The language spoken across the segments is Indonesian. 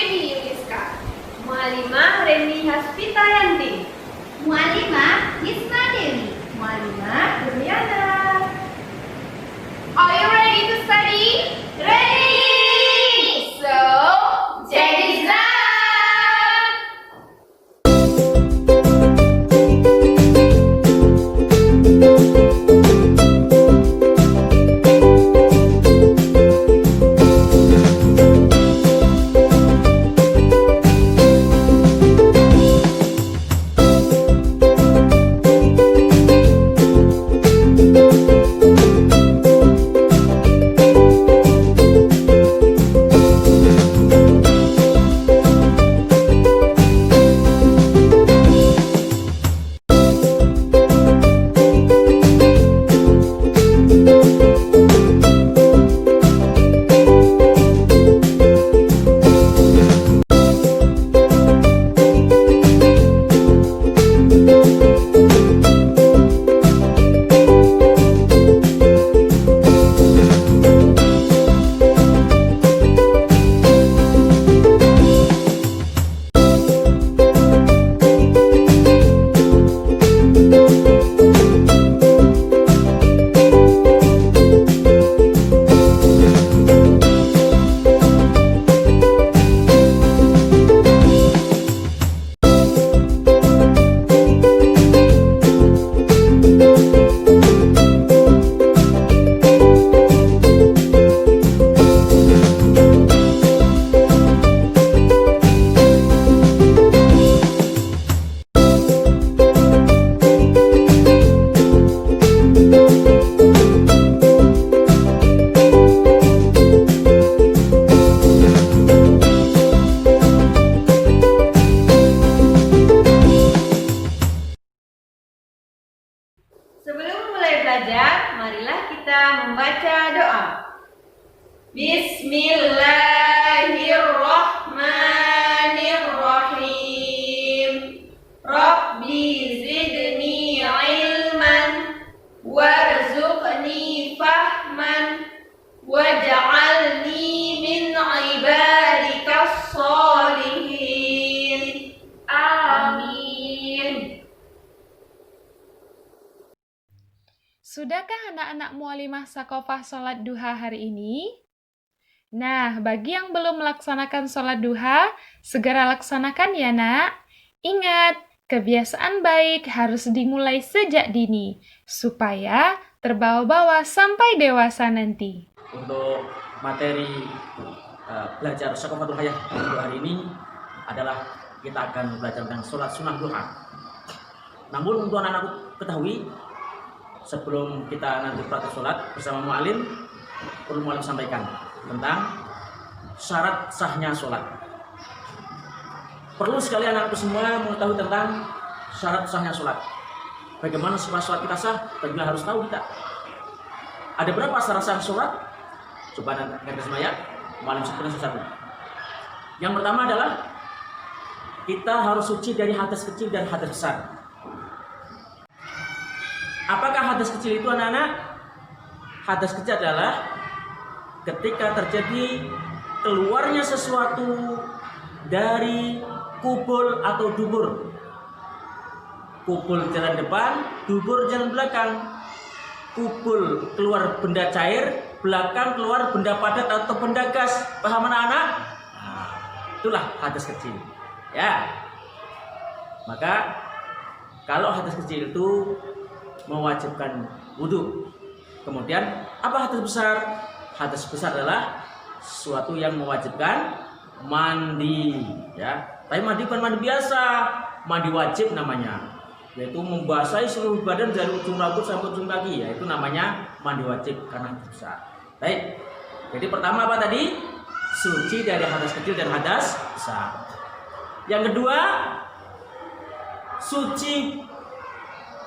Feby Yuliska. Mualimah Reni Haspitayanti. Mualimah Yisma Dewi. Mualimah Duryana. Are you ready to study? Ready! So, jadi Zam! Sebelum mulai belajar, marilah kita membaca doa. Bismillahirrahmanirrahim. Rabbi zidni ilman warzuqni fahman waj'alni min ibadikas sholihin. Amin. Sudahkah anak-anak Mualimah Sakofah sholat duha hari ini? Nah, bagi yang belum melaksanakan sholat duha, segera laksanakan ya nak. Ingat, kebiasaan baik harus dimulai sejak dini, supaya terbawa-bawa sampai dewasa nanti. Untuk materi belajar Sakofatul Hayah untuk hari ini adalah kita akan belajar tentang sholat sunnah duha. Namun untuk anak-anakku ketahui, sebelum kita nanti praktek sholat bersama mu'alim, perlu mu'alim sampaikan tentang syarat sahnya sholat. Perlu sekali anakku semua mengetahui tentang syarat sahnya sholat. Bagaimana supaya sholat kita sah, bagaimana harus tahu kita. Ada berapa syarat sah sholat? Coba nanti semuanya, mu'alim sebutkan satu-satu. Yang pertama adalah kita harus suci dari hadas kecil dan hadas besar. Apakah hadas kecil itu anak-anak? Hadas kecil adalah ketika terjadi keluarnya sesuatu dari kubul atau dubur. Kubul jalan depan, dubur jalan belakang. Kubul keluar benda cair, belakang keluar benda padat atau benda gas. Paham anak-anak? Nah, itulah hadas kecil. Ya. Maka kalau hadas kecil itu mewajibkan wudhu. Kemudian apa hadas besar? Hadas besar adalah sesuatu yang mewajibkan mandi, ya. Tapi mandi bukan mandi biasa, mandi wajib namanya, yaitu membasahi seluruh badan dari ujung rambut sampai ujung kaki, ya. Itu namanya mandi wajib karena hadas besar. Baik. Jadi pertama apa tadi? Suci dari hadas kecil dan hadas besar. Yang kedua, suci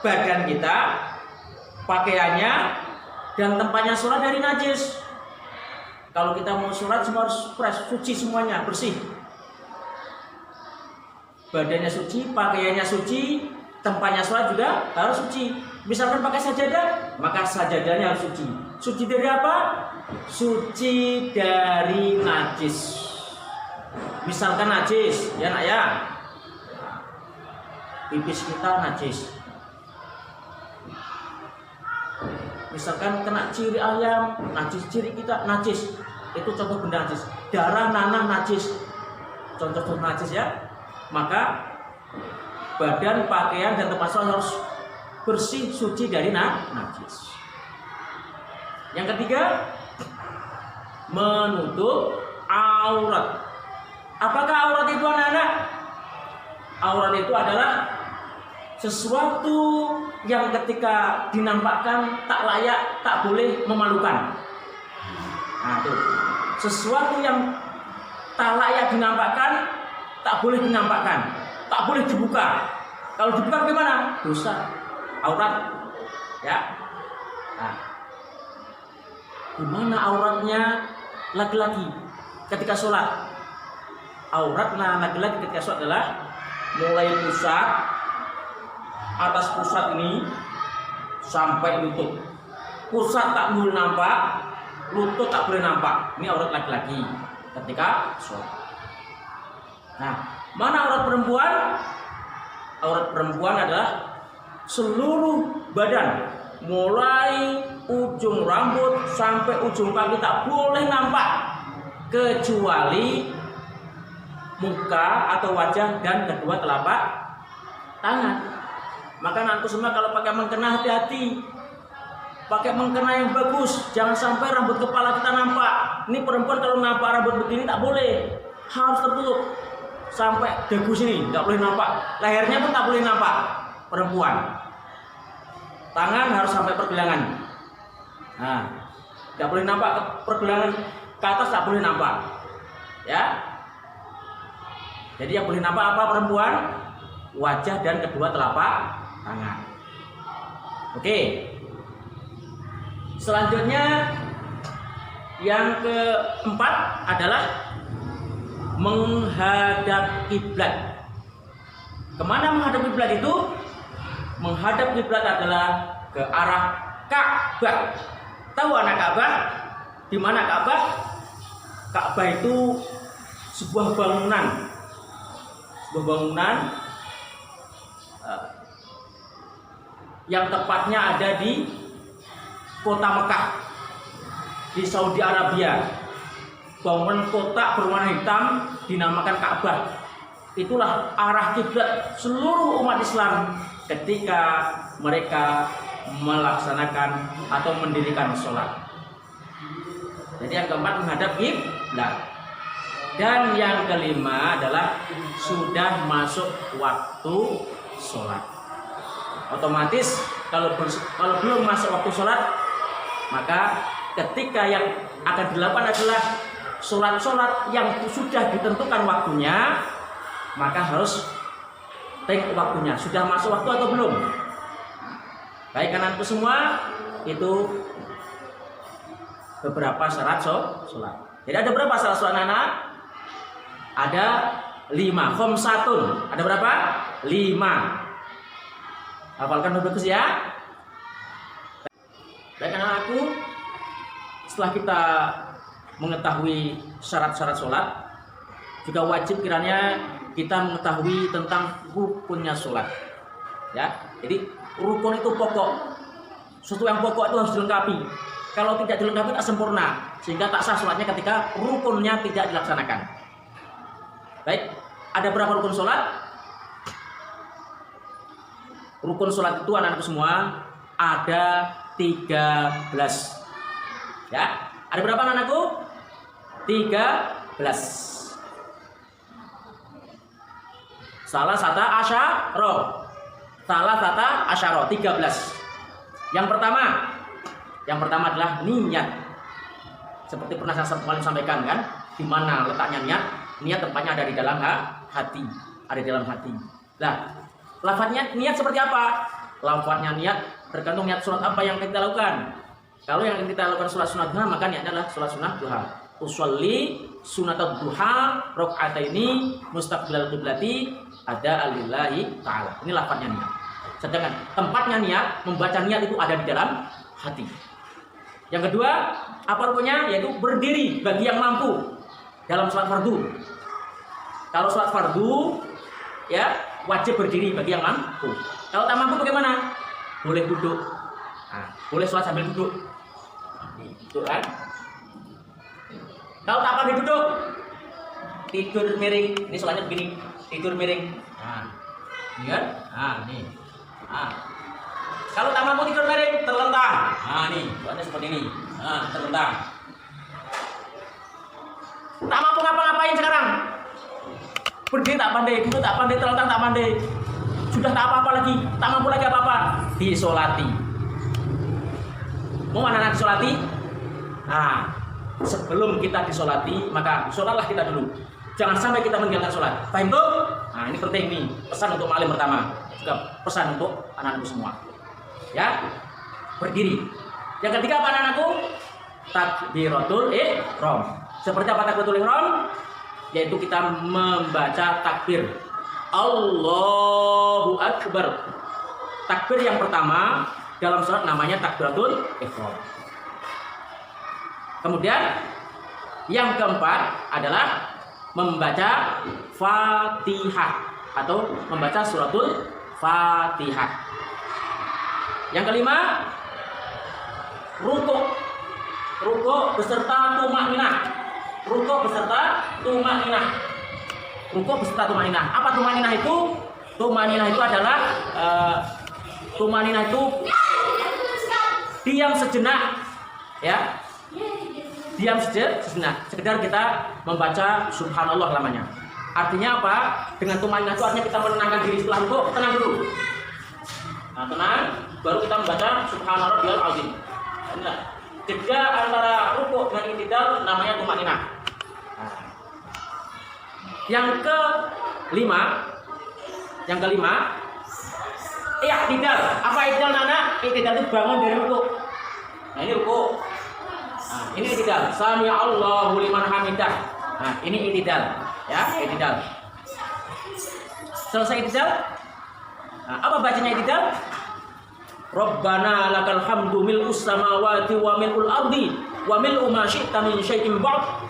badan kita, pakaiannya, dan tempatnya sholat dari najis. Kalau kita mau sholat semua harus fresh, suci semuanya, bersih. Badannya suci, pakaiannya suci, tempatnya sholat juga harus suci. Misalkan pakai sajadah, maka sajadahnya harus suci. Suci dari apa? Suci dari najis. Misalkan najis, ya nak ya. Pipis kita najis. Misalkan kena ciri ayam, najis, ciri kita najis. Itu contoh benda najis. Darah nanah najis. Contoh najis ya. Maka badan, pakaian dan tempat sholat harus bersih, suci dari najis. Yang ketiga, menutup aurat. Apakah aurat itu anak-anak? Aurat itu adalah sesuatu yang ketika dinampakkan tak layak, tak boleh memalukan. Nah itu, sesuatu yang tak layak dinampakkan, tak boleh dinampakkan, tak boleh dibuka. Kalau dibuka bagaimana? Dosa. Aurat, ya. Nah, gimana auratnya laki-laki ketika sholat? Auratnya laki-laki ketika sholat adalah mulai pusat, atas pusat ini sampai lutut. Pusat tak boleh nampak, lutut tak boleh nampak. Ini aurat laki-laki ketika sholat. Nah, mana aurat perempuan? Aurat perempuan adalah seluruh badan, mulai ujung rambut sampai ujung kaki tak boleh nampak, kecuali muka atau wajah dan kedua telapak tangan. Maka anakku semua kalau pakai mengkena hati-hati, pakai mengkena yang bagus, jangan sampai rambut kepala kita nampak. Ini perempuan kalau nampak rambut begini tak boleh, harus tertutup sampai dagu sini, tak boleh nampak. Lehernya pun tak boleh nampak perempuan. Tangan harus sampai pergelangan. Nah, tak boleh nampak pergelangan ke atas, tak boleh nampak. Ya. Jadi yang boleh nampak apa perempuan? Wajah dan kedua telapak tangan. Oke. Selanjutnya yang keempat adalah menghadap kiblat. Kemana menghadap kiblat itu? Menghadap kiblat adalah ke arah Ka'bah. Tahu anak Ka'bah? Di mana Ka'bah? Ka'bah itu sebuah bangunan. Sebuah bangunan yang tepatnya ada di kota Mekah, di Saudi Arabia. Bangunan kotak berwarna hitam dinamakan Ka'bah. Itulah arah kiblat seluruh umat Islam ketika mereka melaksanakan atau mendirikan sholat. Jadi yang keempat menghadap kiblat. Dan yang kelima adalah sudah masuk waktu sholat. Otomatis kalau belum masuk waktu sholat, maka ketika yang akan dilakukan adalah sholat-sholat yang sudah ditentukan waktunya, maka harus tengok waktunya, sudah masuk waktu atau belum. Baik kananku semua, itu beberapa syarat sholat. Jadi ada berapa syarat sholat anak? Ada 5. Khomsatun. Ada berapa? 5. Hafalkan bagus ya. Baik anak-anakku, setelah kita mengetahui syarat-syarat sholat, juga wajib kiranya kita mengetahui tentang rukunnya sholat. Ya, jadi rukun itu pokok. Sesuatu yang pokok itu harus dilengkapi. Kalau tidak dilengkapi tak sempurna, sehingga tak sah sholatnya ketika rukunnya tidak dilaksanakan. Baik, ada berapa rukun sholat? Rukun sholat itu anak-anakku semua ada 13. Ya, ada berapa anak-anakku? 13. Salah satu asyara. 13. Yang pertama adalah niat. Seperti pernah saya sampaikan kan, di mana letaknya niat? Niat tempatnya ada di dalam hati, ada di dalam hati. Nah, lafadznya niat seperti apa? Lafadznya niat tergantung niat sholat apa yang kita lakukan. Kalau yang kita lakukan sholat sunat duha, maka niatnya adalah sholat sunat duha. Usolli sunat duha rakaataini mustaqbilal qiblati ada alillahi ta'ala. Ini lafadznya niat. Sedangkan tempatnya niat, membaca niat itu ada di dalam hati. Yang kedua, apa rukunnya? Yaitu berdiri bagi yang mampu dalam sholat fardu. Kalau sholat fardu, ya wajib berdiri bagi yang mampu. Kalau tak mampu bagaimana? Boleh duduk. Nah, boleh sholat sambil duduk. Duduk kan? Kalau tak pandai duduk, tidur miring. Ini sholatnya begini, tidur miring. Nah, ini kan? Nah, ini. Nah. Kalau tak mampu tidur miring, terlentang. Nah, nih, sholatnya seperti ini. Nah, terlentang. Tak mampu ngapa-ngapain sekarang? Berdiri tak pandai, duduk tak pandai, terlentang tak pandai. Sudah tak apa-apa lagi, tak mampu lagi apa-apa. Disolati. Mau anak-anak disolati? Nah, sebelum kita disolati, maka sholatlah kita dulu. Jangan sampai kita meninggalkan sholat. Paham tuh? Nah, ini penting nih, pesan untuk malim pertama. Juga pesan untuk anak-anakku semua. Ya, berdiri. Yang ketiga apa anak-anakku? Takbiratul ihram. Seperti apa takbiratul ihram? Yaitu kita membaca takbir. Allahu Akbar. Takbir yang pertama dalam sholat namanya takbiratul ihram. Kemudian yang keempat adalah membaca Fatihah atau membaca suratul Fatihah. Yang kelima, rukuk. Rukuk beserta tumakninah. Rukuk beserta tumakninah. Rukuk beserta tumakninah. Apa tumakninah itu? Tumakninah itu adalah tumakninah itu diam sejenak, ya. Diam sejenak, sekedar kita membaca subhanallah lamanya. Artinya apa? Dengan tumanina itu artinya kita menenangkan diri. Setelah rukuk, tenang dulu. Nah, tenang, baru kita membaca subhanarabbiyal azim. Nah, jeda antara rukuk dan i'tidal namanya tumanina. Nah. Yang kelima, i'tidal. Apa i'tidal, anak? I'tidal itu bangun dari rukuk. Nah, ini rukuk. Nah, ini i'tidal. Sami Allahu liman hamidah. Nah, ini i'tidal, ya, i'tidal. Selesai i'tidal. Nah, apa bacanya i'tidal? Rabbana lakal hamdu mil'us samawati wa mil'ul ardi wa mil'u ma syi'ta min syai'in ba'd.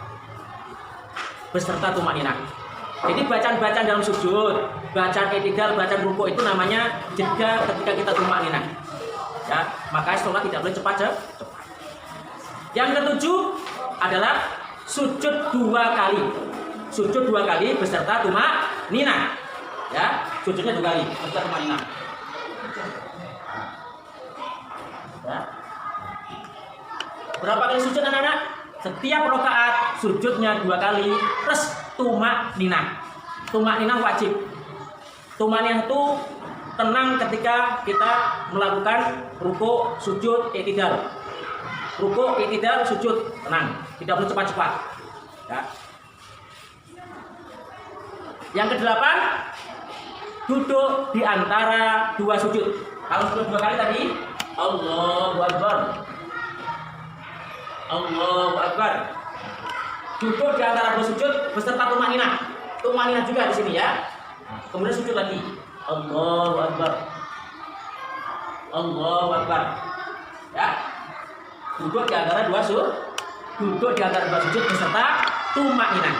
Beserta tumakninah. Jadi bacaan-bacaan dalam sujud, bacaan i'tidal, bacaan rukuk itu namanya jeda ketika kita tumakninah. Ya, maka sholat tidak boleh cepat. Yang ketujuh adalah sujud 2 kali. Sujud 2 kali beserta tumakninah. Ya, sujudnya 2 kali beserta tumakninah. Ya. Berapa kali sujud anak-anak? Setiap rakaat sujudnya 2 kali plus tumakninah. Tumakninah wajib. Tumakninah itu tenang ketika kita melakukan rukuk, sujud, i'tidal. Rukuk, i'tidal, sujud, tenang, tidak perlu cepat-cepat. Ya. Yang ke-8, duduk di antara 2 sujud. Kalau sujud 2 kali tadi, Allahu Akbar. Allahu Akbar. Duduk di antara 2 sujud beserta tumakninah. Tumakninah juga di sini ya. Kemudian sujud lagi. Allahu Akbar. Allahu Akbar. Ya. Duduk di antara 2 sujud. Duduk di antara 2 sujud beserta tumakninah.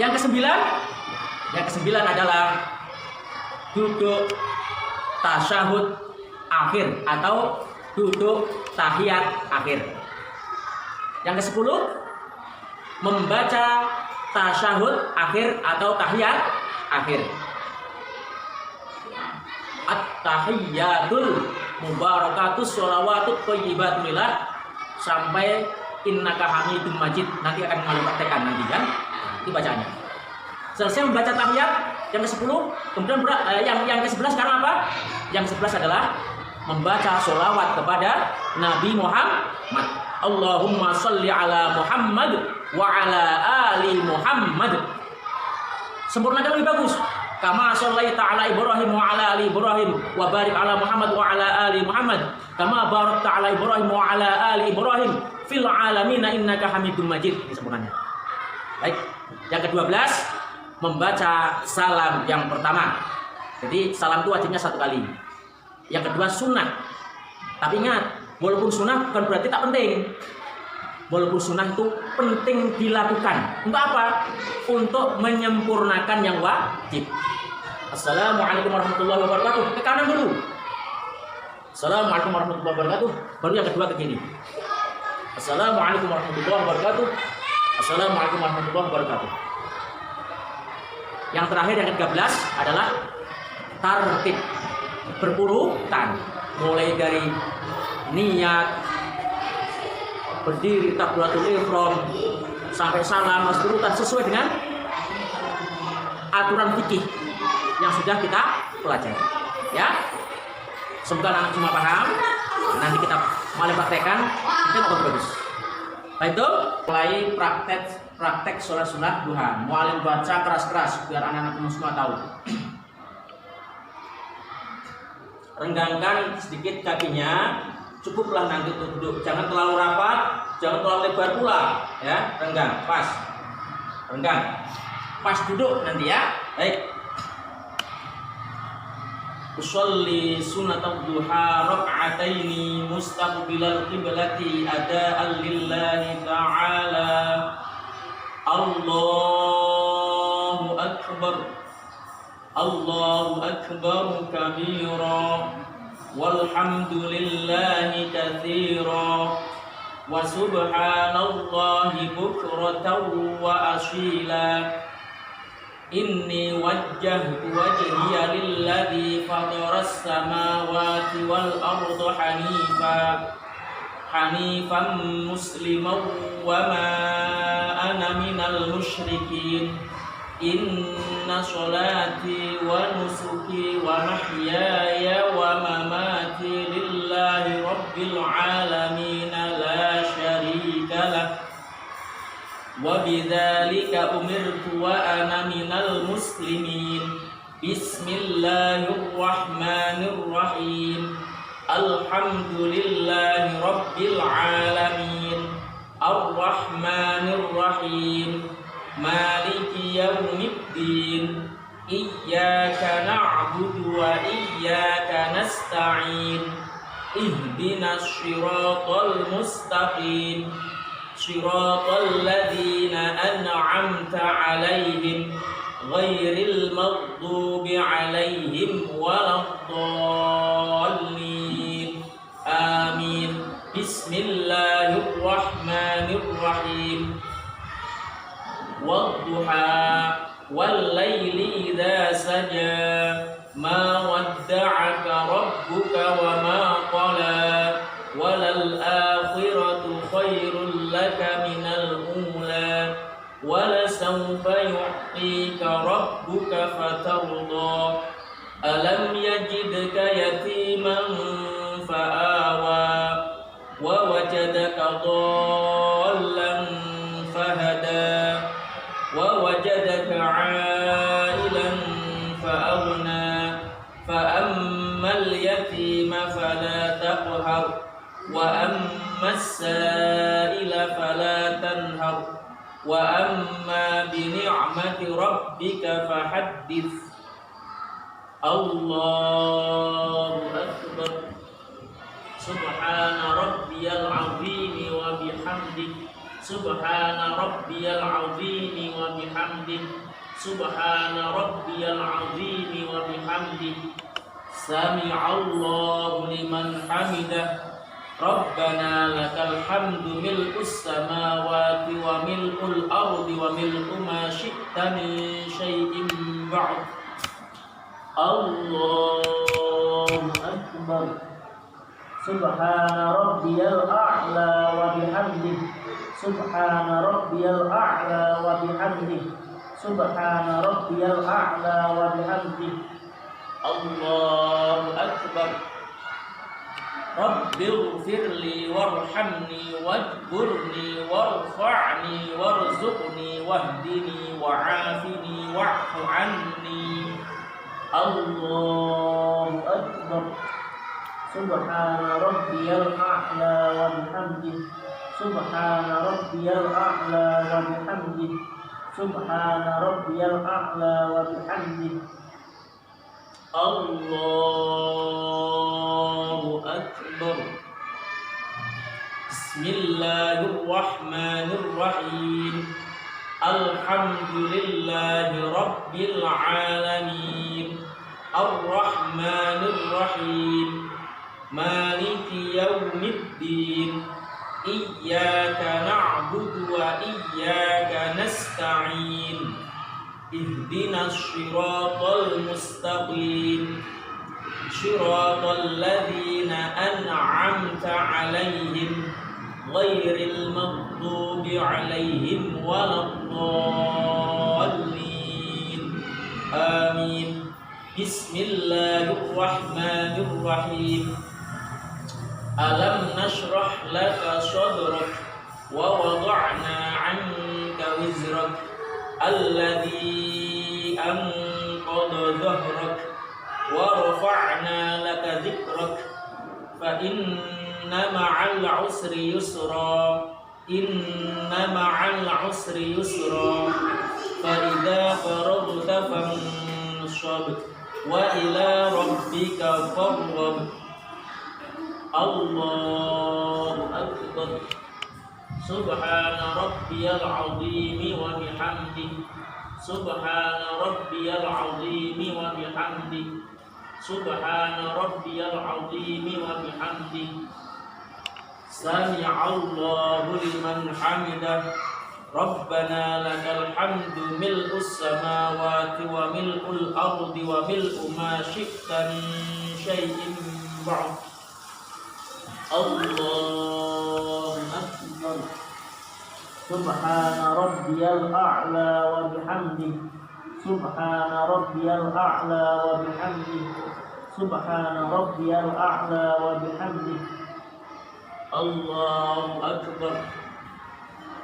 Yang ke-9 adalah duduk tasyahud akhir atau duduk tahiyat akhir. Yang ke-10 membaca tasyahud akhir atau tahiyat akhir. At-tahiyyatul mubarakatus sholawatut thayyibatulillah sampai innaka hamidum majid. Nanti akan kami praktekkan nanti kan. Itu bacaannya. Selesai membaca tahiyat yang ke-10, kemudian yang ke-11 sekarang apa? Yang ke-11 adalah membaca sholawat kepada Nabi Muhammad. Allahumma sholli ala Muhammad wa ala ali Muhammad. Sempurnakan lebih bagus. Kama shallaita ala Ibrahim wa ala ali Ibrahim wa barik ala Muhammad wa ala ali Muhammad. Kama barakta ala Ibrahim wa ala ali Ibrahim fil alamin innaka Hamidum Majid. Ini sempurnanya. Baik. Yang ke-12 membaca salam yang pertama. Jadi salam itu wajibnya 1 kali. Yang kedua sunnah. Tapi ingat, walaupun sunnah bukan berarti tak penting. walaupun sunnah itu penting dilakukan. Untuk apa? Untuk menyempurnakan yang wajib. Assalamualaikum warahmatullahi wabarakatuh. Ke kanan dulu. Assalamualaikum warahmatullahi wabarakatuh. Baru yang kedua ke kiri. Assalamualaikum warahmatullahi wabarakatuh. Assalamualaikum warahmatullahi wabarakatuh. Yang terakhir yang ke-13 adalah tartib, berurutan, mulai dari niat, berdiri, takbiratul ihram, sampai salam, harus berurutan sesuai dengan aturan fikih yang sudah kita pelajari. Ya, semoga anak semua paham. Nanti kita mulai praktekkan, mungkin akan bagus. Baik itu, mulai praktek sholat sunat duha. Mualim baca keras-keras biar anak-anak semua tahu. Renggangkan sedikit kakinya, cukuplah nanti untuk duduk. Jangan terlalu rapat, jangan terlalu lebar pula, ya. Renggang, pas. Renggang, pas duduk nanti ya. Baik. Usolli sunatul duha rak'ataini mustaqbilal qiblati ada'an lillahi ta'ala. Allahu akbar. Allahu akbar kabira. Walhamdulillahi katsira. Wa subhanallahi bukratan wa asila. Inni wajjahtu wajhiya lilladzi fataras samawati wal arda hanifan musliman wa ma ana minal musyrikin. Inna sholati wa nusuki wa mahyaya wa mamati lillahi rabbil alamin la syarika lah. Wa bidzalika umirtu wa ana minal muslimin. Bismillahirrahmanirrahim. Alhamdulillahi rabbil alamin. Arrahmanirrahim. Maliki yaumiddin. Iyyaka na'budu wa iyyaka nasta'in. Ihdinas shiratal mustaqim. Shiratal ladzina an'amta 'alaihim ghairil maghdubi 'alaihim waladdallin. Amin. Bismillahirrahmanirrahim. Wadduha wal laili idza saja ma wadda'aka rabbuka wa ma qala walal akhiratu khairul laka minal ula wala sawfa yu'tika rabbuka fatarda. Alam yajidka yatiman fa'awa wa wajadaka dhallan fahada wa wajadaka 'ailan fa'aghna fa ammal yatima fala taqhar wa ammas sa'ila fala tanhar wa amma bi ni'mati rabbika fahaddits. Allahu akbar. Subhana rabbiyal azim wa bihamdihi. Subhana rabbiyal azim wa bihamdihi. Subhana rabbiyal azim wa bihamdihi. Sami'allahu liman hamidah. Rabbana lakal hamdu mil'us samawati wa mil'ul ardi wa mil'u ma syi'ta min syai'in ba'd. Allahu akbar. Subhana rabbiyal a'la wa bihamdihi. Subhana rabbiyal a'la wa bihamdihi. Subhana rabbiyal a'la wa bihamdihi. Allahu akbar. Rabbighfirli warhamni wajburni warfa'ni warzuqni wahdini wa'afini wa'fu anni. Allahu akbar. Subhana rabbiyal a'la wa bihamdihi. Subhana rabbiyal a'la wa bihamdihi. Subhana rabbiyal a'la wa bihamdihi. Allahu akbar. Bismillahirrahmanirrahim. Alhamdulillahi rabbil alamin. Ar-Rahmanir-Rahim. Maliki yaumiddin. Iyyaka na'budu wa iyyaka nasta'in. Ihdinas shiratal mustaqim. Shiratal ladzina an'amta 'alaihim ghairil maghdubi 'alaihim waladdallin. Amin. Bismillahirrahmanirrahim. Alam nashrah laka sadrak wa wada'na 'anka wizrak alladhi anqadha dhahrak wa rafa'na laka dhikrak fa inna ma'al 'usri yusra inna ma'al 'usri yusra fa idza faragta fanshab wa ila rabbika farghab. Allahu akbar. Subhana rabbiyal azim wa bihamdihi. Subhana rabbiyal azim wa bihamdihi. Subhana rabbiyal azim wa bihamdihi. Sami'allahu liman hamidah. Rabbana lakal hamdu mil'us samawati wa mil'ul ardi wa mil'u ma syi'ta min syai'in ba'd. Allahu akbar. Subhana rabbiyal a'la wa bihamdihi. Subhana rabbiyal a'la wa bihamdihi. Subhana rabbiyal a'la wa bihamdihi. Allahu akbar.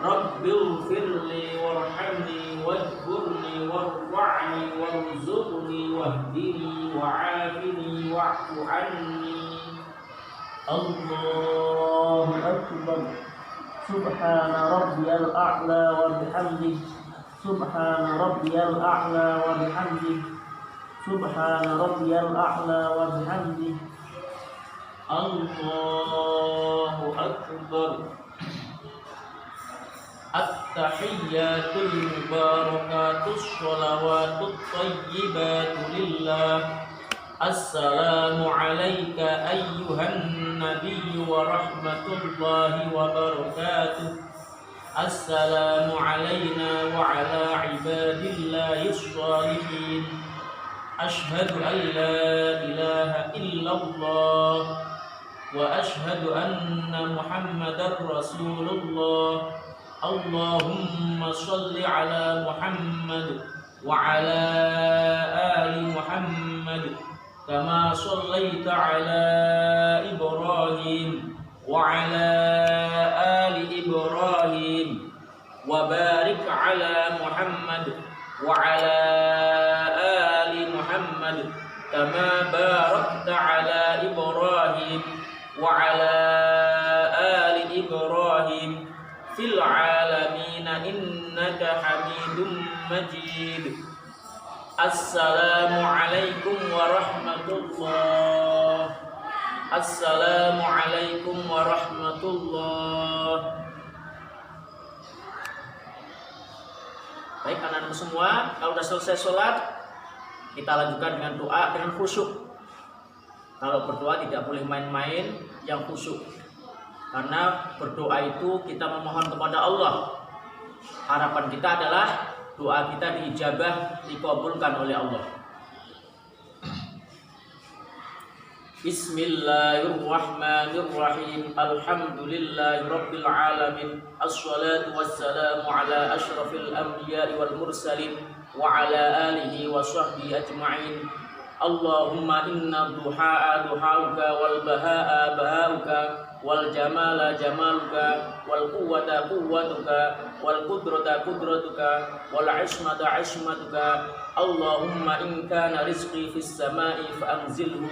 Rabbighfirli warhamni wajburni warfa'ni warzuqni wahdini wa'afini wa'fu anni. Allahu akbar. Subhana rabbiyal a'la wa bihamdihi. Subhana rabbiyal a'la wa bihamdihi. Subhana rabbiyal a'la wa bihamdihi. Allahu akbar. At-tahiyyatul mubarakatus sholawatut thayyibatu lillah. Assalamu alayka ayyuhan nabiyyu wa rahmatullahi wa barakatuh. Assalamu alayna wa ala ibadillahi shalihin. Ashhadu an la ilaha illallah wa ashhadu anna muhammadar rasulullah. Allahumma salli ala Muhammad wa ala ali Muhammad kama sallaita ala Ibrahim wa ala ali Ibrahim wa barik ala Muhammad wa ala ali Muhammad kama barakta ala Ibrahim wa ala ali Ibrahim fil alamin innaka Hamidum Majid. Assalamu alaikum warahmatullah. Assalamu alaikum warahmatullah. Baik anak-anak semua, kalau sudah selesai sholat, kita lanjutkan dengan doa dengan khusyuk. Kalau berdoa tidak boleh main-main, yang khusyuk. Karena berdoa itu kita memohon kepada Allah. Harapan kita adalah doa kita diijabah, dikabulkan oleh Allah. Bismillahirrahmanirrahim. Alhamdulillahi rabbil alamin. Assalatu wassalamu ala asyrafil anbiya'i wal mursalin wa ala alihi wa sahbihi ajma'in. Allahumma inna duha'a duha'uka wal baha'a baha'uka wal jamala jamaluka wal quwwata quwwatuka wal qudrata qudratuka wal ismata ismatuka. Allahumma in kana rizqi fis sama'i fa anzilhu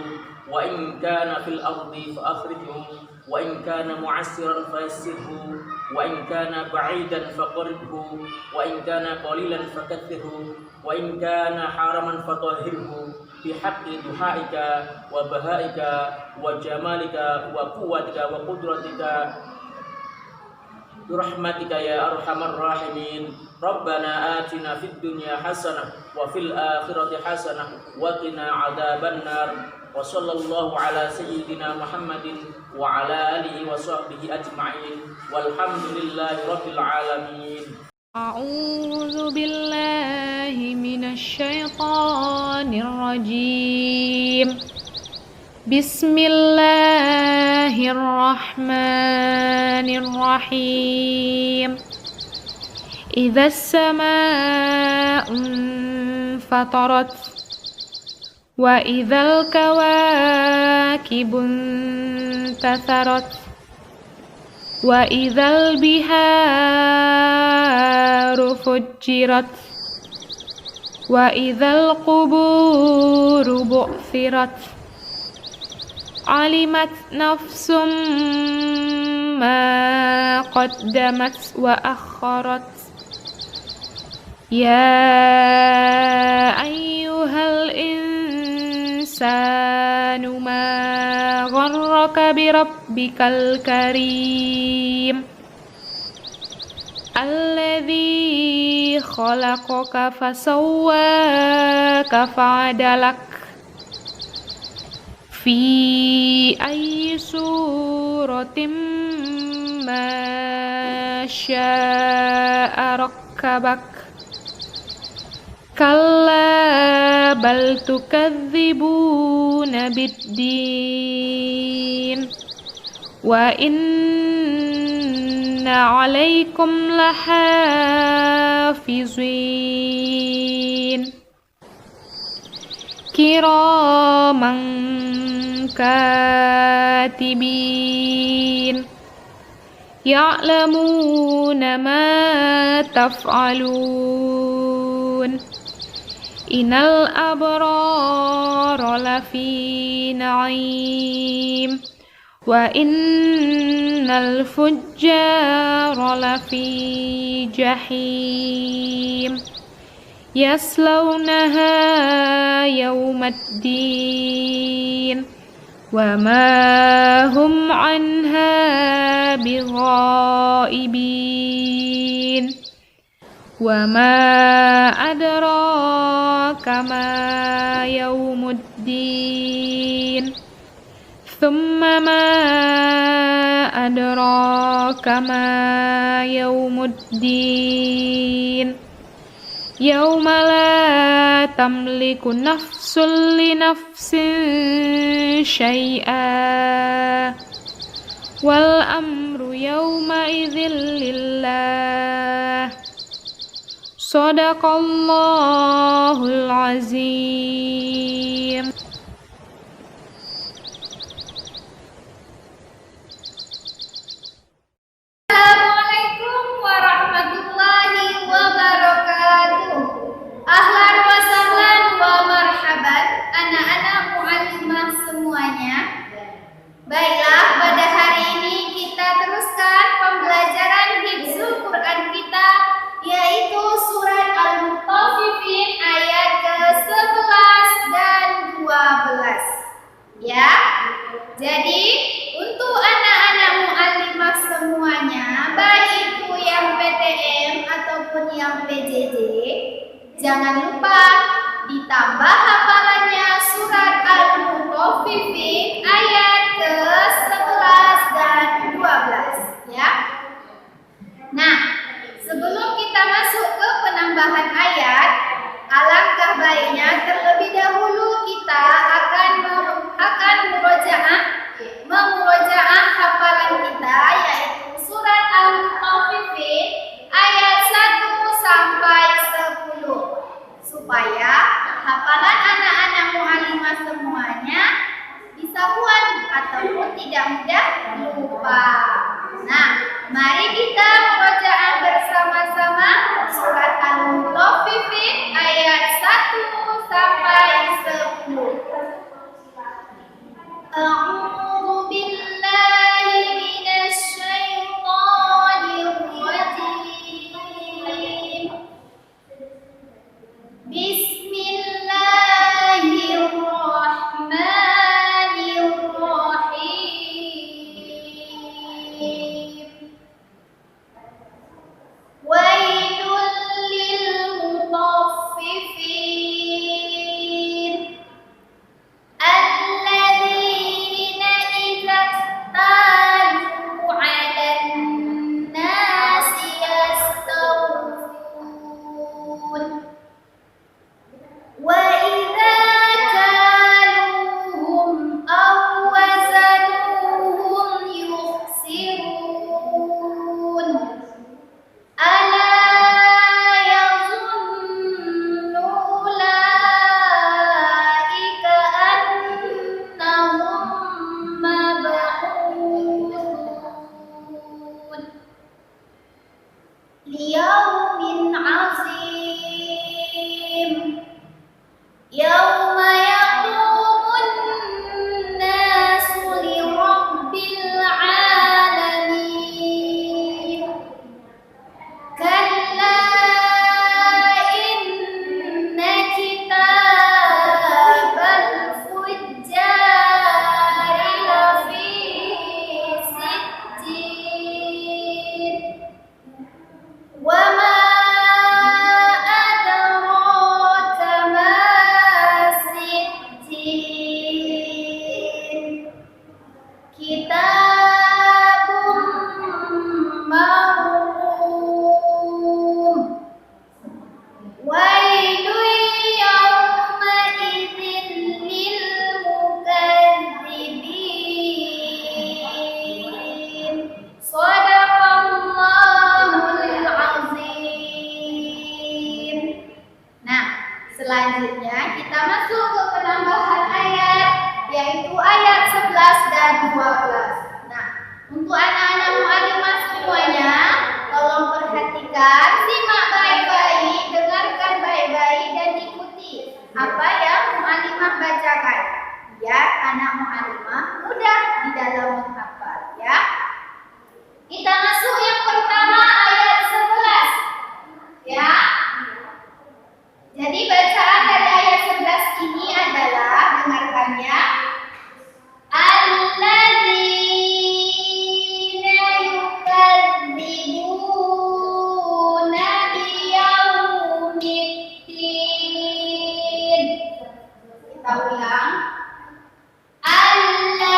wa in kana fil ardi fa akhrijhu wa in kana mu'assiran fa yassirhu wa in kana ba'idan fa qaribhu wa in kana qalilan fa kaththirhu wa in kana haraman fa tahhirhu bihaqqi duhaika wa bahaika wa jamalika wa quwwatika wa qudratika برحمتك يا أرحم الراحمين ربنا آتنا في الدنيا حسنة وفي الآخرة حسنة وقنا عذاب النار وصلى الله على سيدنا محمد وعلى آله وصحبه أجمعين والحمد لله رب العالمين. أعوذ بالله من الشيطان الرجيم. بسم الله الرحمن الرحيم. إذا السماء انفطرت وإذا الكواكب انتثرت وإذا البحار فجرت وإذا القبور بعثرت علمت نفس ما قدمت وأخرت يا أيها الإنسان ما غرك بربك الكريم الذي خلقك فسواك فعدلك في أي سورة ما شاء ركبك كلا بل تكذبون بالدين وإن عليكم لحافظين كراما كاتبين يعلمون ما تفعلون إن الأبرار لفي نعيم وإن الفجار لفي جحيم يصلونها يوم الدين وما هم عنها بغائبين وما أدراك ما يوم الدين ثم ما أدراك ما يوم الدين يوم لا تملك نفس لنفس شيئا والأمر يومئذ لله صدق الله العظيم. Assalamualaikum warahmatullahi wabarakatuh. Ahlan wa sahlan wa marhaban anak-anak muallimah semuanya. Baiklah, pada hari ini kita teruskan pembelajaran hifzul Quran kita, yaitu surat Al-Mutaffifin ayat ke-11 dan 12. Ya. Jadi, untuk anak-anak muallimah semuanya, baik itu yang PTM ataupun yang PJJ, jangan lupa ditambah hafalannya surat Al-Mutaffifin ayat ke-11 dan 12, ya. Nah, sebelum kita masuk ke penambahan ayat, alangkah baiknya terlebih dahulu kita akan memurojaah hafalan kita, yaitu surat Al-Mutaffifin ayat 1 sampai 10, supaya hafalan anak-anak muallimah semuanya bisa kuat ataupun tidak mudah lupa. Nah, mari kita murojaah bersama-sama surat Al-Mutaffifin ayat 1 sampai 10. A'udzu billahi minasy syaithanir rajim. Bismillahirrahmanirrahim. Selanjutnya kita masuk ke penambahan ayat, yaitu ayat 11 dan 12. Nah, untuk anak-anak mu'allimah semuanya, tolong perhatikan, simak baik-baik, dengarkan baik-baik dan ikuti apa yang mu'allimah bacakan. Biar anak mu'allimah mudah di dalam menghafal ya. Kita masuk yang pertama ayat 11 ya. Jadi bacaan dari ayat 11 ini adalah, dengarkannya, alladzina yukadzibuna biyaumiddin. Kita ulang. Alladzina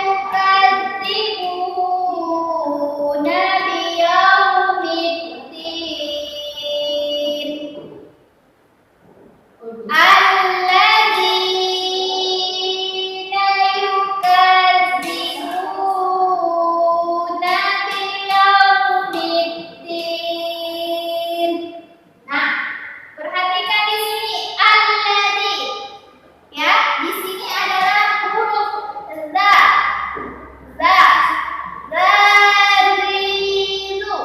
yukadzibuna biyaumiddin. Alladzina yukadzibuna biyaumiddin. Nah, perhatikan di sini alladzi. Ya, di sini adalah huruf za. Zalilu.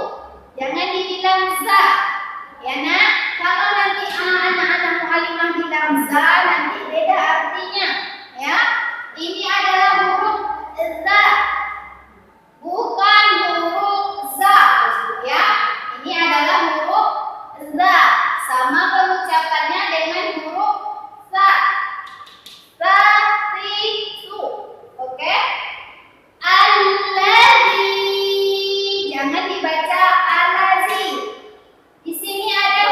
Jangan dibilang za. Ya, Nak. Kalau nanti anak-anak mu'allimah bilang za, nanti beda artinya. Ya. Ini adalah huruf za. Bukan huruf za. Ya. Ini adalah huruf za. Sama pengucapannya dengan huruf za. Zatisu. Oke? Alladzi. Jangan dibaca alazi. Di sini ada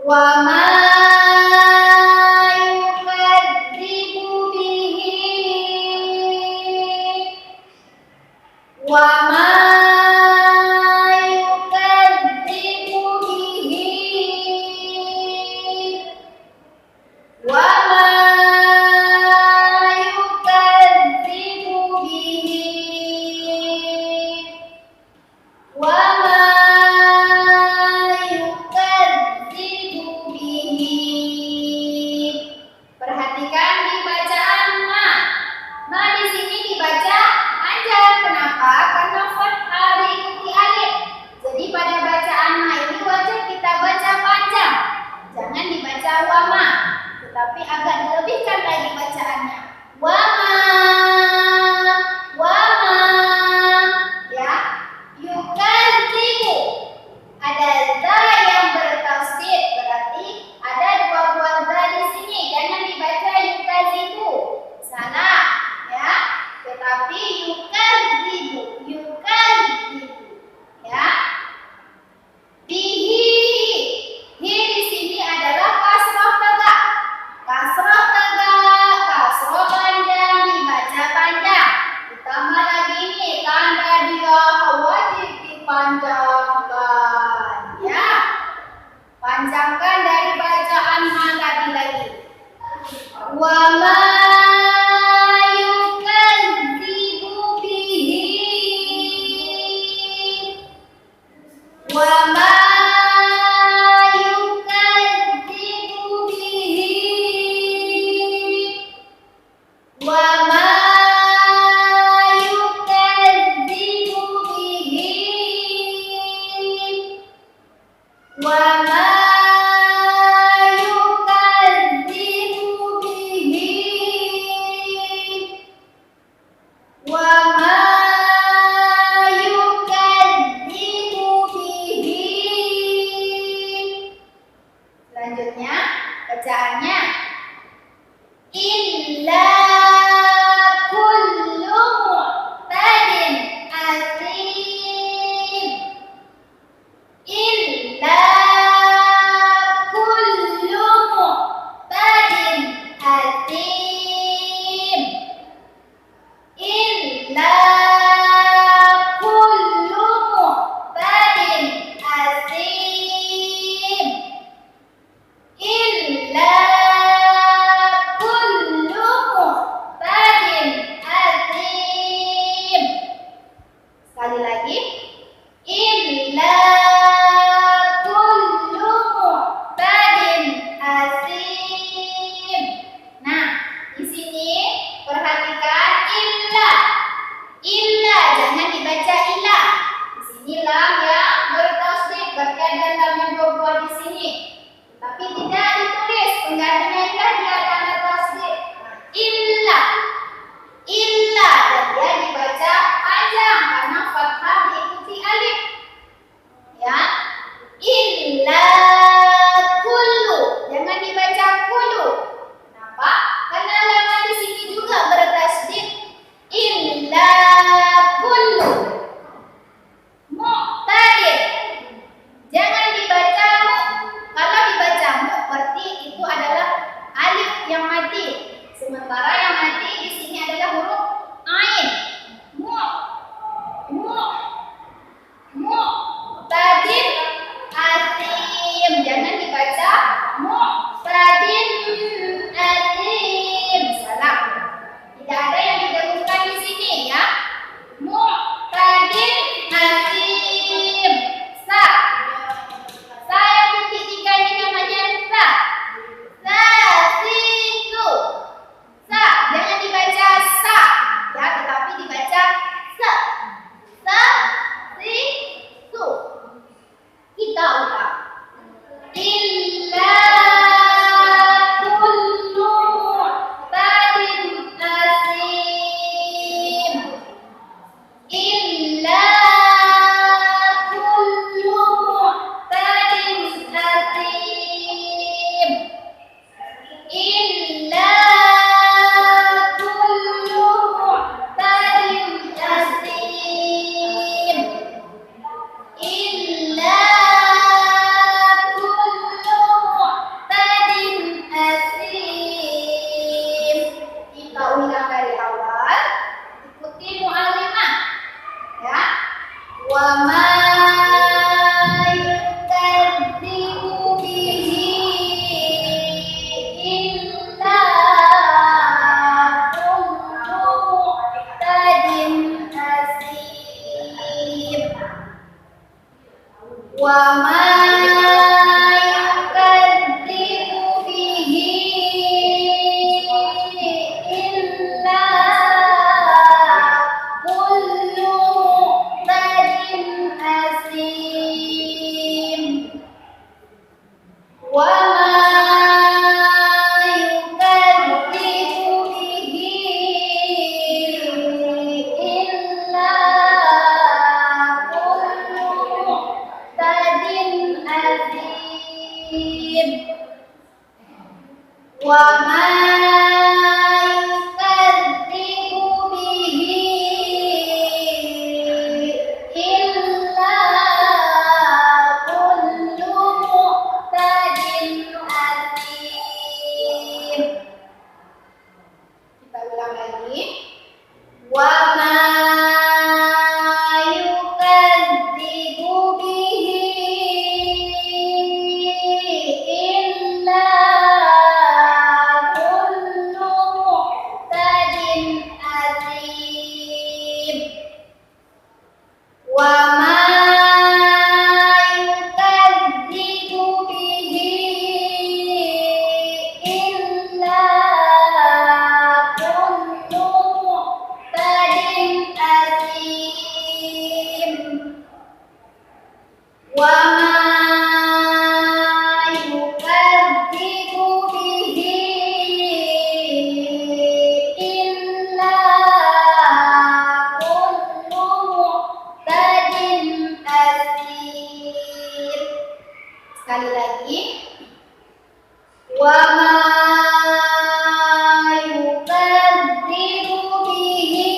wa ma yukadzibu bihi wa ma yukadzibu bihi wa ma yukadzibu bihi wa ma yukadzibu bihi. Perhatikan di bacaan ma. Ma di sini dibaca panjang. Kenapa? Karena fathah diikuti alif. Jadi pada bacaan ma ini wajib kita baca panjang. Jangan dibaca wa ma, tetapi agak dilebihkan lagi bacaannya. Wa ma, ya. Yukadzibu. Ada za yang bertasydid, berarti ada dua buah za di sini. Jangan dibaca yukadzibu, salah, ya. Tetapi yukadzibu, ya. Bihi, hi di sini adalah kasroh tegak. Kasroh tegak, kasroh panjang dibaca panjang. Ditambah lagi nih tanda dia wajib dipanjangkan, ya. Panjangkan dari bacaan ma tadi lagi. Wa ma yukadzibu bihi wa ma yukadzibu bihi wa ma yukadzibu bihi wa ma yukadzibu bihi wa ma yukadzibu bihi. Selanjutnya bacaannya illa kullu mu'tadin asim. Illa kullu mu'tadin asim. Illa kullu mu'tadin asim. Illa kullu mu'tadin asim. Sekali lagi. Illa kullu mu'tadin asim. Nah, di sini perhatikan illa. Illa jangan dibaca illa. Di sini lam yang bertasydid, berarti ada lam yang dua buah di sini. Tapi tidak ditulis, penggantinya illa dia tanda tasydid. Illa. Illa dan dia dibaca panjang karena fathah diikuti alif. Ya. Illa kullu. Jangan dibaca kullu. Kenapa? Karena lam di sini juga bertasydid. Illa kullu mu'tadin. Jangan dibaca mu. Kalau dibaca mu berarti itu adalah alif yang mati. Sementara yang mati di sini adalah huruf ain. Mu'tadin asim. Jangan dibaca mu'tadin asim. Salah. Tidak ada yang didahulukan di sini, ya. Mu'tadin asim. Sa. Sa yang titik tiga ini namanya sa. Sa situ. Sa. Jangan dibaca sa, ya, tetapi dibaca sa. Sa situ. Kita ulang. Illa wa ma yukadzibu bihi illa kullu mu'tadin athim. Wa ma yukadzibu bihi illa kullu mu'tadin athim. Kita ulang lagi. Wa ma yukadzibu bihi illa kullu mu'tadin athim. Wa ma yukadzibu bihi illa kullu mu'tadin athim. Wa ma yukadzibu bihi illa kullu mu'tadin athim. Sekali lagi. Wa ma yukadzibu bihi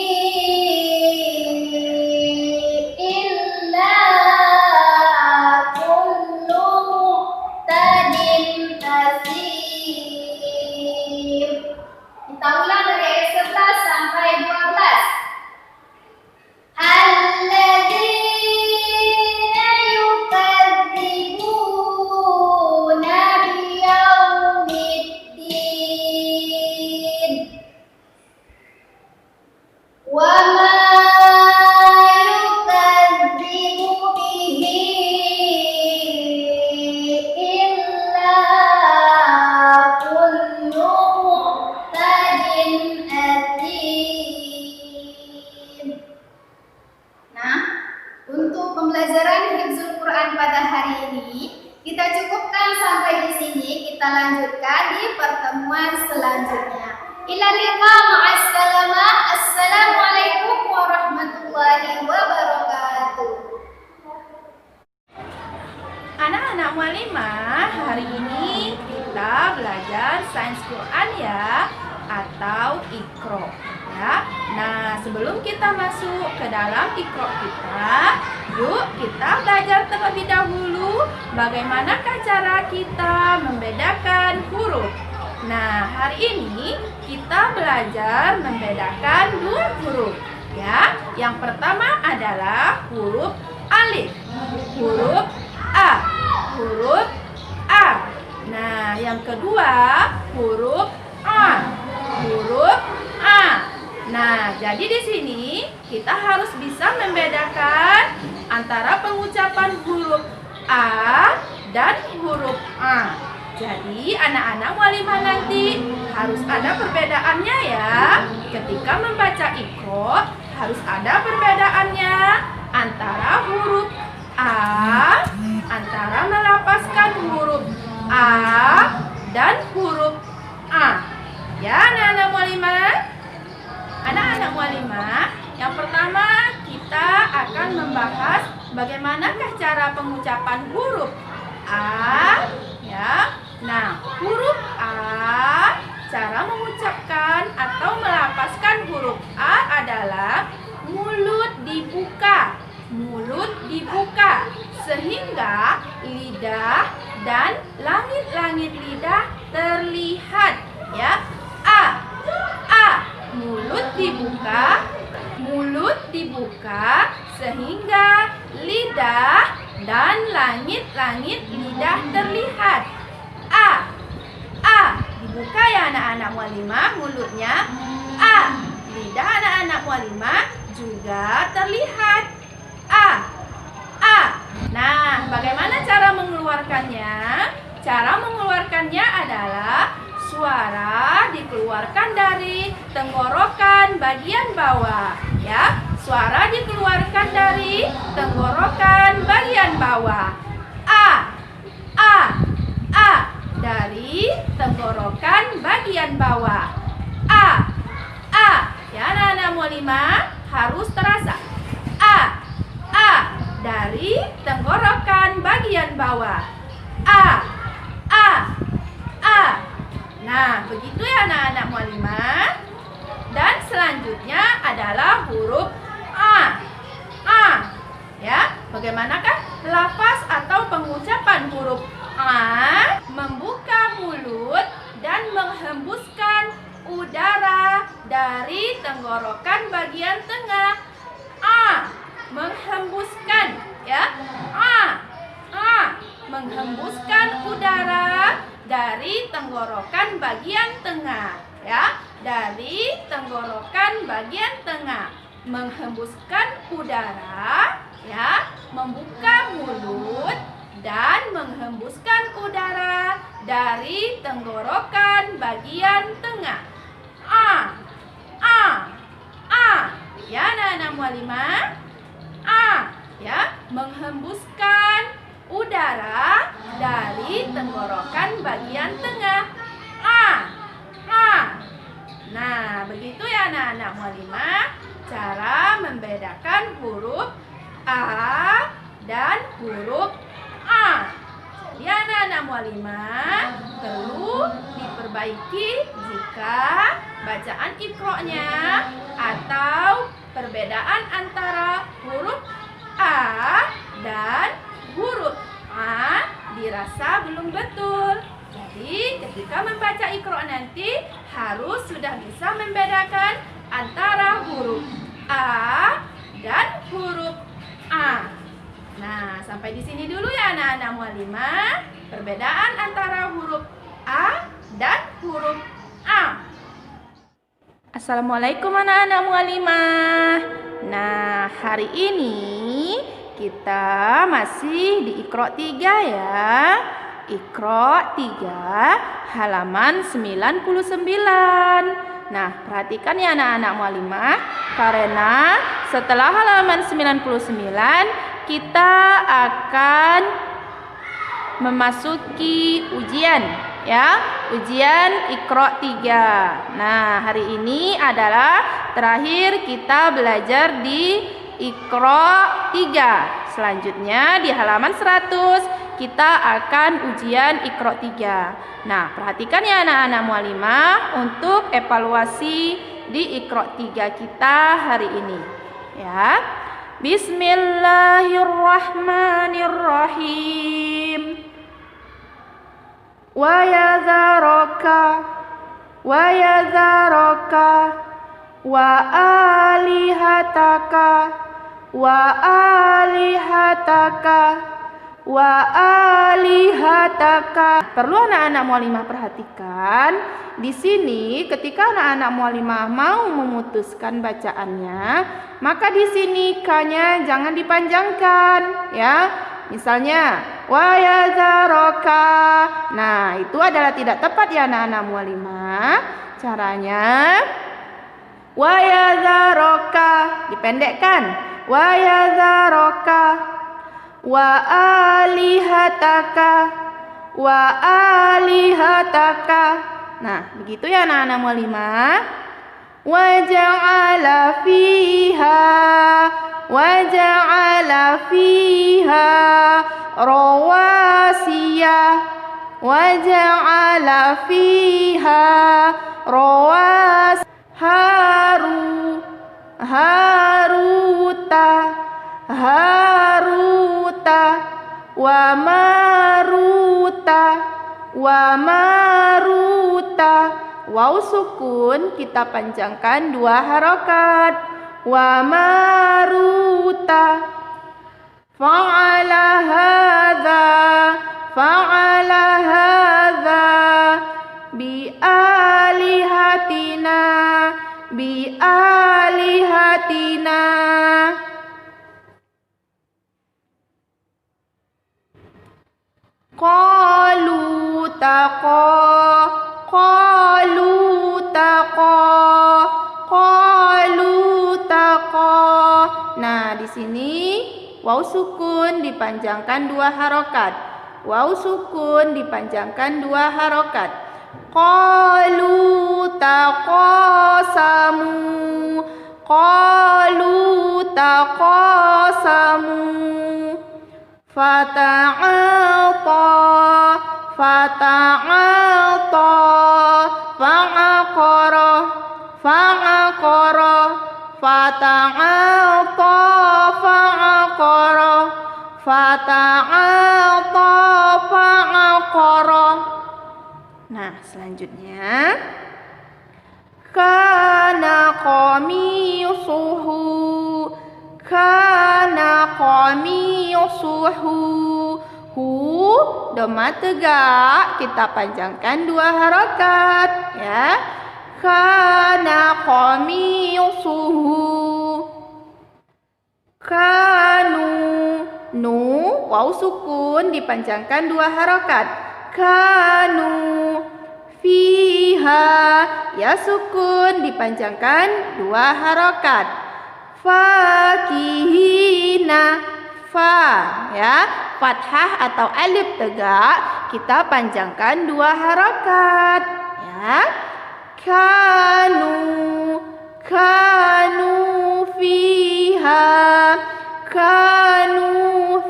illa kullu mu'tadin athim. Kita ulang dari ayat 11 sampai 12. Alladzina yukadzibuna biyaumiddin wa ma yukadzibu bihi illa kullu mu'tadin athim. Nah, untuk pembelajaran Hifdzul Quran pada hari ini kita cukupkan sampai di sini. Kita lanjutkan di pertemuan selanjutnya. Ila liqa, ma'assalamah. Assalamualaikum warahmatullahi wabarakatuh. Anak-anak mualimah, hari ini kita belajar sains Quran ya, atau Iqra ya. Nah, sebelum kita masuk ke dalam Iqra kita, yuk kita belajar terlebih dahulu bagaimanakah cara kita membedakan huruf. Nah, hari ini kita belajar membedakan dua huruf ya. Yang pertama adalah huruf alif, huruf A, huruf A. Nah, yang kedua huruf A, huruf A. Nah, jadi di sini kita harus bisa membedakan antara pengucapan huruf A dan huruf A. Jadi anak-anak mualimah nanti harus ada perbedaannya ya. Ketika membaca Iqra harus ada perbedaannya antara huruf A, antara melapaskan huruf A dan huruf A. Ya anak-anak mualimah. Anak-anak mualimah, yang pertama kita akan membahas bagaimanakah cara pengucapan huruf A ya. Nah, huruf A, cara mengucapkan atau melapaskan huruf A adalah mulut dibuka. Mulut dibuka sehingga lidah dan langit-langit lidah terlihat ya. A, mulut dibuka sehingga lidah dan langit-langit lidah terlihat. A, dibuka ya anak-anak mualimah mulutnya. A, lidah anak-anak mualimah juga terlihat. A. Nah, bagaimana cara mengeluarkannya? Cara mengeluarkannya adalah suara dikeluarkan dari tenggorokan bagian bawah ya. Suara dikeluarkan dari tenggorokan bagian bawah. A. tenggorokan bagian bawah. A. Ya anak-anak mualimah harus terasa. A dari tenggorokan bagian bawah. A. Nah, begitu ya anak-anak mualimah. Dan selanjutnya adalah huruf A. Ya, bagaimanakah lafaz atau pengucapan huruf A? Membuka mulut dan menghembuskan udara dari tenggorokan bagian tengah. Menghembuskan, ya. Menghembuskan udara dari tenggorokan bagian tengah, ya. Dari tenggorokan bagian tengah. Menghembuskan udara, ya, membuka mulut dan menghembuskan udara dari tenggorokan bagian tengah. Ya anak-anak mualimah. Ya, menghembuskan udara dari tenggorokan bagian tengah. Nah, begitu ya anak-anak mualimah cara membedakan huruf A dan huruf A. Jadi anak-anak mualimah perlu diperbaiki jika bacaan iqra-nya atau perbedaan antara huruf A dan huruf A dirasa belum betul. Jadi ketika membaca iqra nanti harus sudah bisa membedakan antara huruf A dan huruf A. Nah, sampai di sini dulu ya anak-anak mualimah, perbedaan antara huruf A dan huruf A. Assalamualaikum anak-anak mualimah. Nah, hari ini kita masih di Iqra 3 ya. Iqra 3 halaman 99. Nah, perhatikan ya anak-anak mualimah, karena setelah halaman 99 kita akan memasuki ujian ya, ujian Iqra 3. Nah, hari ini adalah terakhir kita belajar di Iqra 3. Selanjutnya di halaman 100 kita akan ujian Iqra 3. Nah, perhatikan ya anak-anak mualimah untuk evaluasi di Iqra 3 kita hari ini. Ya. Bismillahirrahmanirrahim. Wa yadharaka wa alihataka wa alihataka. Perlu anak-anak mualimah perhatikan di sini ketika anak-anak mualimah mau memutuskan bacaannya, maka di sini ka-nya jangan dipanjangkan ya. Misalnya wa yadharaka. Nah, itu adalah tidak tepat ya anak-anak mualimah. Caranya wa yadharaka dipendekkan. Wa yadharaka wa alihataka wa alihataka. Nah, begitu ya anak-anak mualimah. Wa ja'ala fiha rawasiya wa ja'ala fiha rawas haruta wa maruta. Waw sukun kita panjangkan 2 harokat. Wa maruta. Fa'ala hadza bi alihatina. Qalu taqa. Nah, di sini waw sukun dipanjangkan 2 harokat. Waw sukun dipanjangkan 2 harokat. Qalu taqasamu. Qalu taqasamu. Fata'ata. Fata'ata. Fa'aqara. Fa'aqara. Fata'ata. Fa'aqara. Fata'ata. Fa'aqara. Nah, selanjutnya kana qamisuhu. Kana qamisuhu. Hu doma tegak, kita panjangkan 2 harokat ya. Kana qamisuhu. Kanu. Nu waw sukun dipanjangkan 2 harokat. Kanu. Fiha ya sukun dipanjangkan 2 harokat. Fakihina. Fa ya, fathah atau alif tegak kita panjangkan 2 harokat ya. Kanu. Kanu fiha. Kanu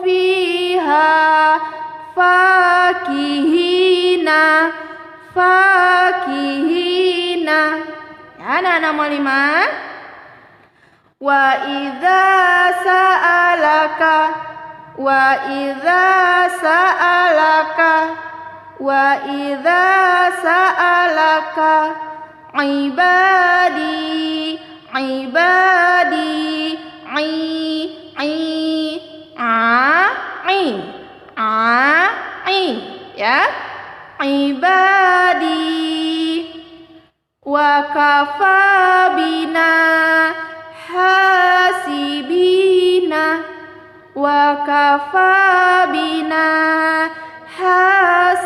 fiha. Fakihina. Fakihina ya. Anak nomor 5. Wa idza sa'alaka. Wa idza sa'alaka. Wa idza sa'alaka ibadi. Ibadi. Ya. Ibadi. Wa kafa bina hasibina. Wa kafa bina hasibina.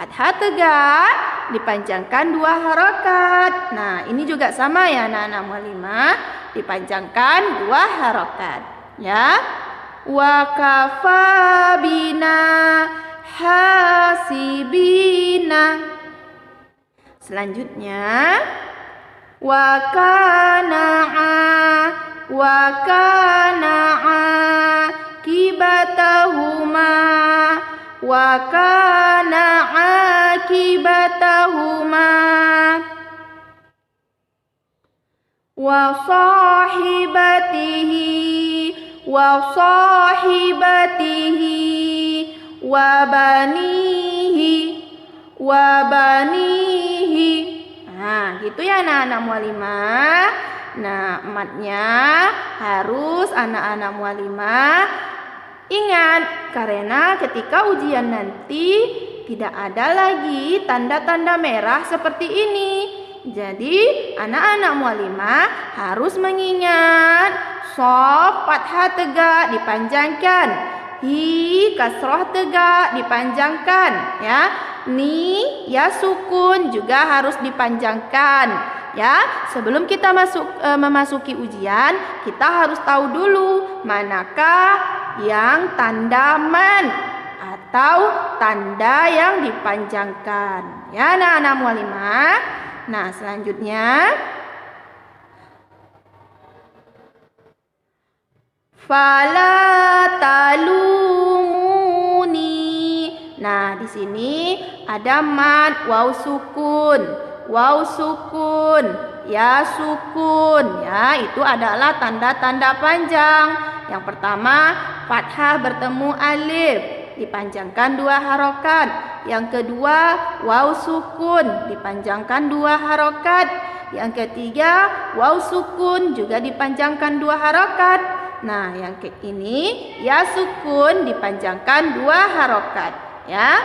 Fathah tegak dipanjangkan 2 harokat. Nah, ini juga sama ya anak-anak nomor 5, dipanjangkan 2 harokat ya. Wa kafa bina hasibina. Selanjutnya wa kana akibatahuma. Wa kana akibatahuma. Wa sahibatihi. Wa sahibatihi. Wa banihi. Wa banihi. Nah, gitu ya anak-anak mualimah. Nah, matnya harus anak-anak mualimah ingat, karena ketika ujian nanti tidak ada lagi tanda-tanda merah seperti ini. Jadi anak-anak mualimah harus mengingat shad fathah tegak dipanjangkan, hi kasroh tegak dipanjangkan ya. Ni ya sukun juga harus dipanjangkan ya. Sebelum kita memasuki ujian, kita harus tahu dulu manakah yang tanda man atau tanda yang dipanjangkan ya anak-anak mualimah. Nah, selanjutnya fala talumuni. Nah, di sini ada mad waw sukun, ya sukun ya. Itu adalah tanda-tanda panjang. Yang pertama, fathah bertemu alif dipanjangkan 2 harokat. Yang kedua, waw sukun dipanjangkan 2 harokat. Yang ketiga, waw sukun juga dipanjangkan 2 harokat. Nah, yang ini ya sukun dipanjangkan 2 harokat ya.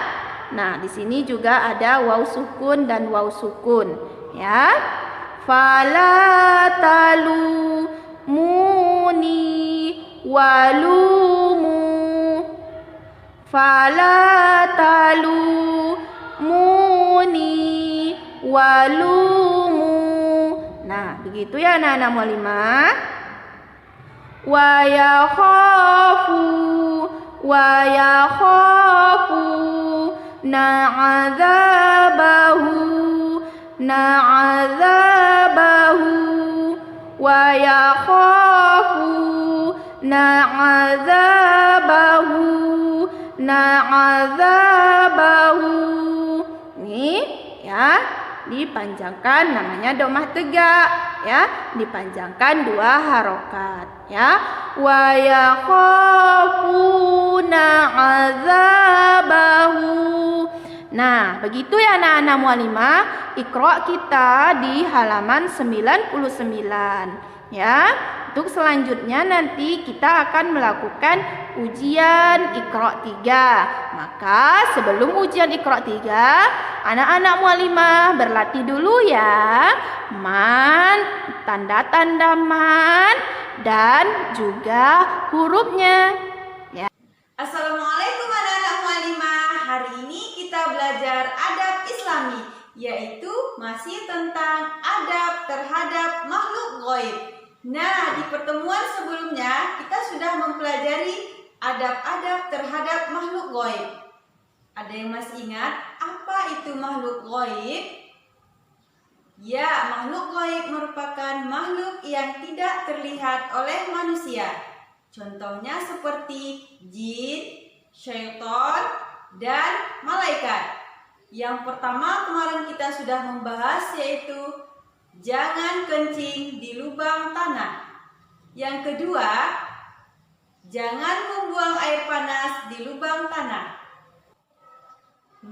Nah, di sini juga ada waw sukun dan waw sukun ya. Fala talumuni walumu. Fala talumuni walumu. Nah, begitu ya anak-anak mualimah. Wa yakhafu ويخافون عذابه عذابه ويخافون عذابه عذابه. Ini ya, dipanjangkan, namanya domah tegak ya, dipanjangkan 2 harokat ya. Wa yakhafuna azabahu. Nah, begitu ya anak-anak mualimah, Iqra kita di halaman 99 ya. Untuk selanjutnya nanti kita akan melakukan ujian Iqra 3. Maka sebelum ujian Iqra 3, anak-anak mualimah berlatih dulu ya. Man, tanda-tanda man, dan juga hurufnya. Ya. Assalamualaikum anak-anak mualimah. Hari ini kita belajar adab Islami, yaitu masih tentang adab terhadap makhluk ghaib. Nah, di pertemuan sebelumnya kita sudah mempelajari adab-adab terhadap makhluk ghaib. Ada yang masih ingat apa itu makhluk ghaib? Ya, makhluk ghaib merupakan makhluk yang tidak terlihat oleh manusia. Contohnya seperti jin, syaitan, dan malaikat. Yang pertama kemarin kita sudah membahas, yaitu jangan kencing di lubang tanah. Yang kedua, jangan membuang air panas di lubang tanah.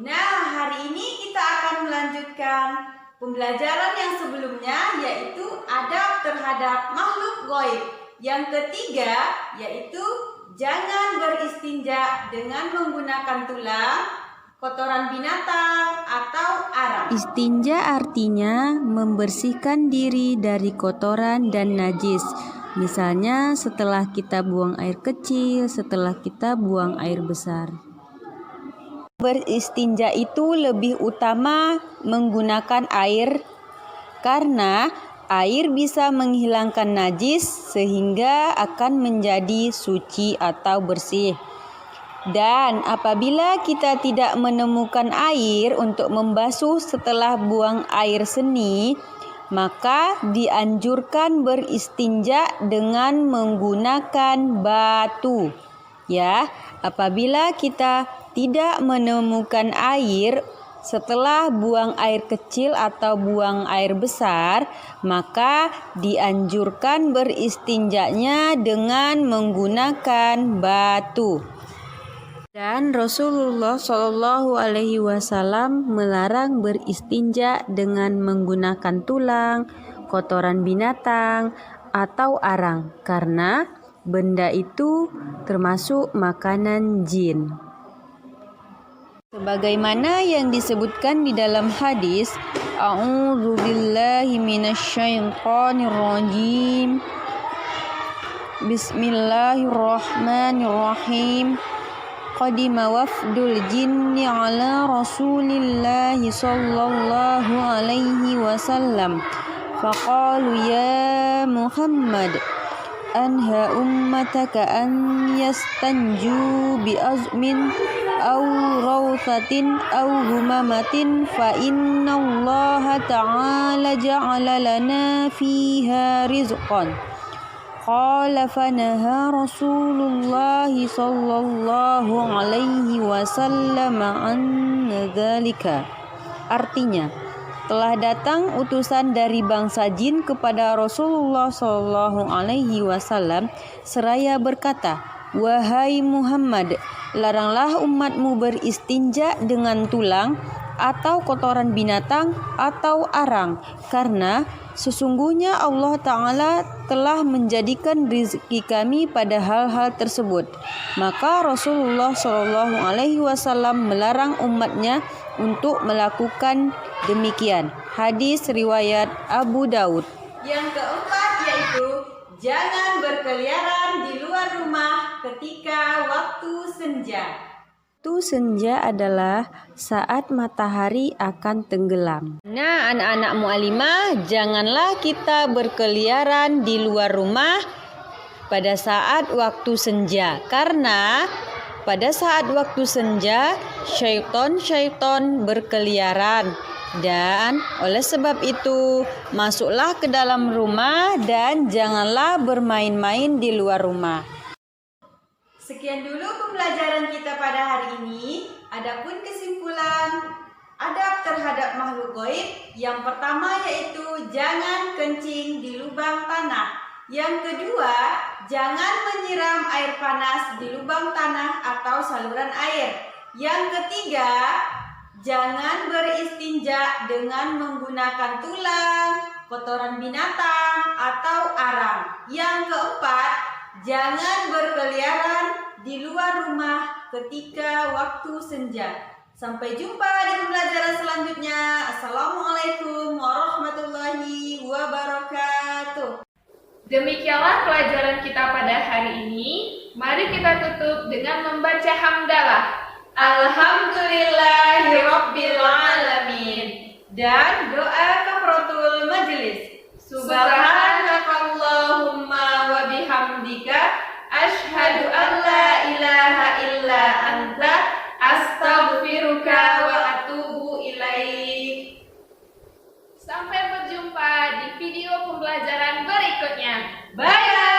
Nah, hari ini kita akan melanjutkan pembelajaran yang sebelumnya, yaitu adab terhadap makhluk ghaib. Yang ketiga, yaitu jangan beristinja dengan menggunakan tulang, kotoran binatang, atau arang. Istinja artinya membersihkan diri dari kotoran dan najis. Misalnya setelah kita buang air kecil, setelah kita buang air besar. Beristinja itu lebih utama menggunakan air karena air bisa menghilangkan najis sehingga akan menjadi suci atau bersih. Dan apabila kita tidak menemukan air untuk membasuh setelah buang air seni, maka dianjurkan beristinja dengan menggunakan batu. Ya, apabila kita tidak menemukan air setelah buang air kecil atau buang air besar, maka dianjurkan beristinjanya dengan menggunakan batu. Dan Rasulullah Shallallahu Alaihi Wasallam melarang beristinja dengan menggunakan tulang, kotoran binatang, atau arang, karena benda itu termasuk makanan jin. Sebagaimana yang disebutkan di dalam hadis, A'udzubillahi minasyaitonirrajim. Bismillahirrahmanirrahim. Qadima wafdul jinni ala Rasulillahi sallallahu alaihi wasallam. Faqalu ya Muhammad, anha ummataka an yastanju bi azmin aw rawthatin aw humamatin fa inna Allah ta'ala ja'ala lana fiha rizqan. Qala fanaha Rasulullah sallallahu alaihi wasallam an dzalika. Artinya, telah datang utusan dari bangsa jin kepada Rasulullah sallallahu alaihi wasallam seraya berkata, "Wahai Muhammad, laranglah umatmu beristinja dengan tulang atau kotoran binatang atau arang, karena sesungguhnya Allah Ta'ala telah menjadikan rezeki kami pada hal-hal tersebut." Maka Rasulullah Shallallahu Alaihi Wasallam melarang umatnya untuk melakukan demikian. Hadis riwayat Abu Daud. Yang keempat yaitu jangan berkeliaran di luar rumah ketika waktu senja. Waktu senja adalah saat matahari akan tenggelam. Nah, anak-anak mu'alimah, janganlah kita berkeliaran di luar rumah pada saat waktu senja, karena Pada saat waktu senja, syaiton-syaiton berkeliaran. Dan oleh sebab itu, masuklah ke dalam rumah dan janganlah bermain-main di luar rumah. Sekian dulu pembelajaran kita pada hari ini. Adapun kesimpulan adab terhadap makhluk gaib, yang pertama yaitu jangan kencing di lubang tanah. Yang kedua, jangan menyiram air panas di lubang tanah atau saluran air. Yang ketiga, jangan beristinja dengan menggunakan tulang, kotoran binatang, atau arang. Yang keempat, jangan berkeliaran di luar rumah ketika waktu senja. Sampai jumpa di pembelajaran selanjutnya. Assalamualaikum warahmatullahi wabarakatuh. Demikianlah pelajaran kita pada hari ini. Mari kita tutup dengan membaca hamdalah. Alhamdulillahirabbil alamin. Dan doa kafaratul majelis. Subhanakallahumma wa bihamdika asyhadu an la ilaha illa anta astaghfiruka wa atubu ilaik. Sampai berjumpa di video pembelajaran berikutnya. Bye.